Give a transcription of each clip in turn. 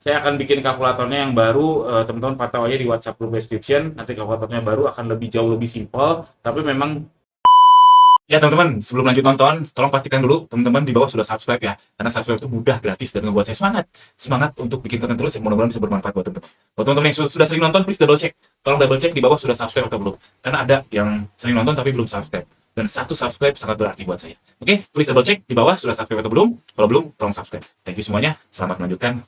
saya akan bikin kalkulatornya yang baru, teman-teman pantau aja di WhatsApp group description. Nanti kalkulatornya baru akan lebih jauh lebih simpel, tapi memang ya teman-teman, sebelum lanjut nonton, tolong pastikan dulu teman-teman di bawah sudah subscribe ya. Karena subscribe itu mudah, gratis, dan ngebuat saya semangat untuk bikin konten terus yang mudah-mudahan bisa bermanfaat buat teman-teman. Buat teman-teman yang sudah sering nonton, please double check. Tolong double check di bawah sudah subscribe atau belum. Karena ada yang sering nonton tapi belum subscribe. Dan satu subscribe sangat berarti buat saya. Oke, please double check di bawah sudah subscribe atau belum. Kalau belum, tolong subscribe. Thank you semuanya. Selamat melanjutkan.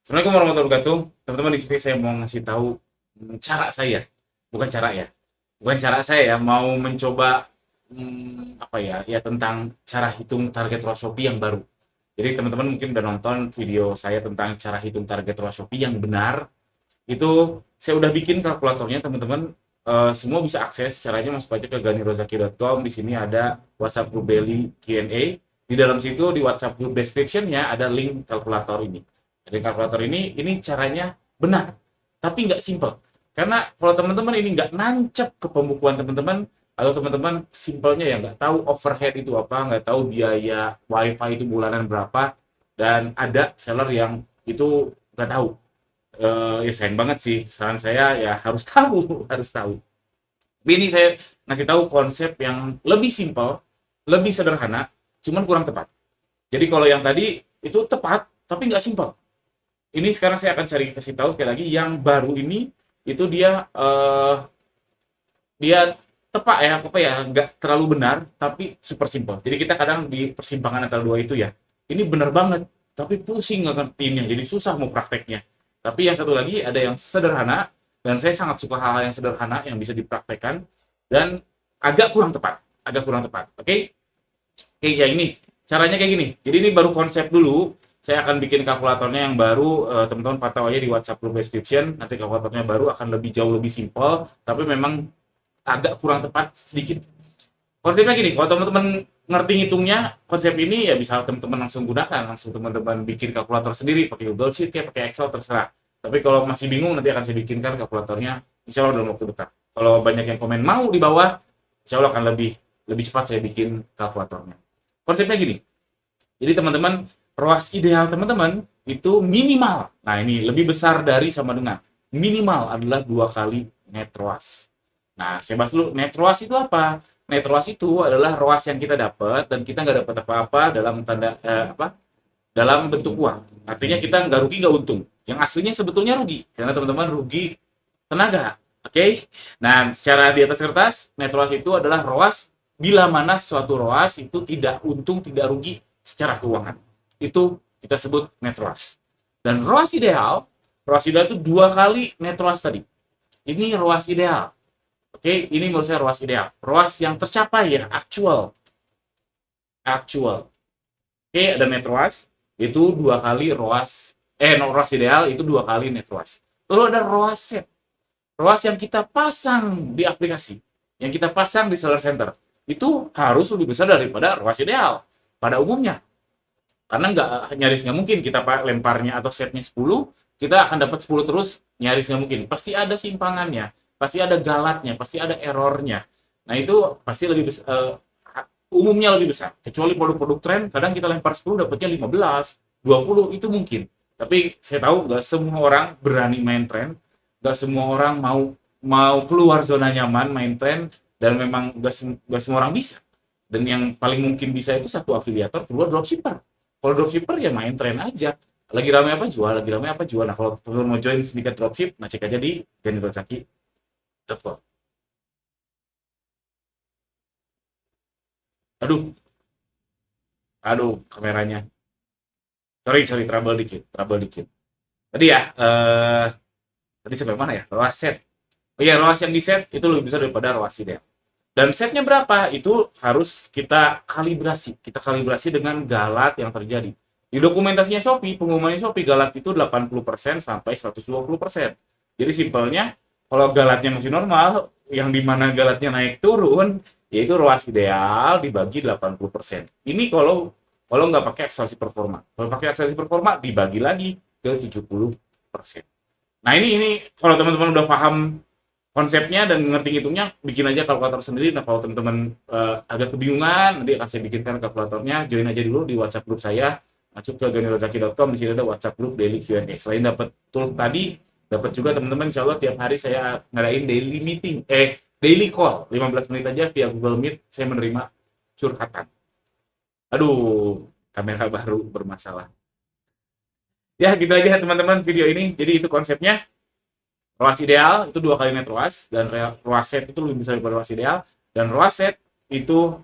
Assalamualaikum warahmatullahi wabarakatuh. Teman-teman, di sini saya mau ngasih tahu cara saya. Bukan cara ya. Bukan cara saya ya, mau mencoba apa ya? Ya tentang cara hitung target ROAS Shopee yang baru. Jadi teman-teman mungkin udah nonton video saya tentang cara hitung target ROAS Shopee yang benar. Itu saya udah bikin kalkulatornya teman-teman. Semua bisa akses. Caranya masuk aja ke ganirozaki.com. Di sini ada WhatsApp group daily Q&A. Di dalam situ di WhatsApp group description-nya ada link kalkulator ini. Jadi kalkulator ini caranya benar, tapi nggak simple. Karena kalau teman-teman ini nggak nancep ke pembukuan teman-teman, atau teman-teman simpelnya ya nggak tahu overhead itu apa, nggak tahu biaya wifi itu bulanan berapa, dan ada seller yang itu nggak tahu. Ya sayang banget sih, saran saya ya harus tahu, harus tahu. Tapi ini saya ngasih tahu konsep yang lebih simpel, lebih sederhana, cuman kurang tepat. Jadi kalau yang tadi itu tepat, tapi nggak simpel. Ini sekarang saya akan cari kasih tahu sekali lagi yang baru ini itu dia tepat ya apa ya nggak terlalu benar tapi super simple. Jadi kita kadang di persimpangan antara dua itu ya. Ini benar banget tapi pusing nggak ngertiinnya jadi susah mau prakteknya. Tapi yang satu lagi ada yang sederhana dan saya sangat suka hal-hal yang sederhana yang bisa dipraktekkan dan agak kurang tepat, agak kurang tepat. Oke? Oke, ya ini caranya kayak gini. Jadi ini baru konsep dulu. Saya akan bikin kalkulatornya yang baru, teman-teman pantau aja di WhatsApp group description. Nanti kalkulatornya baru akan lebih jauh lebih simpel, tapi memang agak kurang tepat sedikit. Konsepnya gini, kalau teman-teman ngerti ngitungnya, konsep ini ya bisa teman-teman langsung gunakan, langsung teman-teman bikin kalkulator sendiri, pakai Google Sheet kayak pakai Excel terserah. Tapi kalau masih bingung nanti akan saya bikinkan kalkulatornya, insya Allah dalam waktu dekat. Kalau banyak yang komen mau di bawah, insya Allah akan lebih lebih cepat saya bikin kalkulatornya. Konsepnya gini, jadi teman-teman ROAS ideal teman-teman itu minimal. Nah ini lebih besar dari sama dengan minimal adalah 2 kali net ROAS. Nah saya bahas dulu net ROAS itu apa? Net ROAS itu adalah ROAS yang kita dapat dan kita nggak dapat apa-apa dalam tanda dalam bentuk uang. Artinya kita nggak rugi nggak untung. Yang aslinya sebetulnya rugi karena teman-teman rugi tenaga. Oke? Nah secara di atas kertas net ROAS itu adalah ROAS bila mana suatu ROAS itu tidak untung tidak rugi secara keuangan. Itu kita sebut net ROAS. Dan ROAS ideal itu 2 kali net ROAS tadi. Ini ROAS ideal. Oke, ini menurut saya ROAS ideal. ROAS yang tercapai ya, actual. Actual. Oke, ada net ROAS, itu 2 kali ROAS. ROAS ideal itu 2 kali net ROAS. Lalu ada ROAS set. ROAS yang kita pasang di aplikasi. Yang kita pasang di seller center. Itu harus lebih besar daripada ROAS ideal. Pada umumnya. Karena nyaris nggak mungkin kita lemparnya atau setnya 10, kita akan dapat 10 terus, nyaris nggak mungkin. Pasti ada simpangannya, pasti ada galatnya, pasti ada errornya. Nah itu pasti lebih besar, umumnya lebih besar. Kecuali produk-produk tren, kadang kita lempar 10 dapatnya 15, 20 itu mungkin. Tapi saya tahu nggak semua orang berani main tren, nggak semua orang mau mau keluar zona nyaman main tren, dan memang nggak semua orang bisa. Dan yang paling mungkin bisa itu satu afiliator keluar dropshipper. Kalau dropshipper ya main tren aja. Lagi ramai apa jual, lagi ramai apa jual. Nah kalau teman mau join sedikit dropship, nah cek aja di ganirozaki.com. Aduh, aduh kameranya. Sorry, trouble dikit. Tadi ya, tadi sampai mana ya? ROAS set. Oh iya, ROAS yang di set itu lebih besar daripada ROAS ideal. Dan setnya berapa? Itu harus kita kalibrasi. Kita kalibrasi dengan galat yang terjadi. Di dokumentasinya Shopee, pengumumannya Shopee, galat itu 80% sampai 120%. Jadi simpelnya, kalau galatnya masih normal, yang dimana galatnya naik turun, yaitu ROAS ideal dibagi 80%. Ini kalau kalau nggak pakai akselerasi performa. Kalau pakai akselerasi performa, dibagi lagi ke 70%. Nah ini kalau teman-teman udah paham konsepnya dan ngerti hitungnya, bikin aja kalkulator sendiri. Nah kalau teman-teman agak kebingungan, nanti akan saya bikinkan kalkulatornya, join aja dulu di WhatsApp grup saya. masuk ke ganirozaki.com, di sini ada WhatsApp group daily Q&A. Selain dapat tools tadi, dapat juga teman-teman, insya Allah tiap hari saya ngadain daily meeting, daily call 15 menit aja via Google Meet. Saya menerima curhatan. Aduh, kamera baru bermasalah. Ya gitu aja teman-teman video ini. Jadi itu konsepnya. Ruas ideal itu 2 kali net ruas, dan ruas set itu lebih besar daripada ruas ideal, dan ruas set itu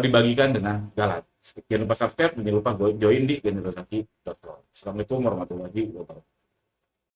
dibagikan dengan galat. Jangan lupa subscribe, jangan lupa join di ganirozaki.com. Assalamualaikum warahmatullahi wabarakatuh.